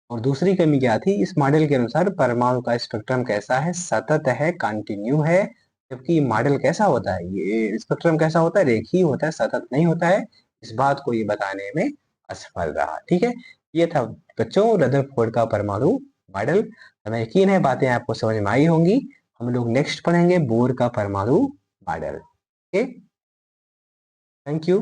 और दूसरी कमी क्या थी, इस मॉडल के अनुसार परमाणु का स्पेक्ट्रम कैसा है, सतत है, कंटिन्यू है। जबकि मॉडल कैसा होता है, ये स्पेक्ट्रम कैसा होता है, रेखीय होता है, सतत नहीं होता है। इस बात को ये बताने में असफल रहा। ठीक है, ये था बच्चों रदरफोर्ड का परमाणु मॉडल। हमें यकीन है बातें आपको समझ में आई होंगी। हम लोग नेक्स्ट पढ़ेंगे बोर का परमाणु मॉडल। Okay, thank you.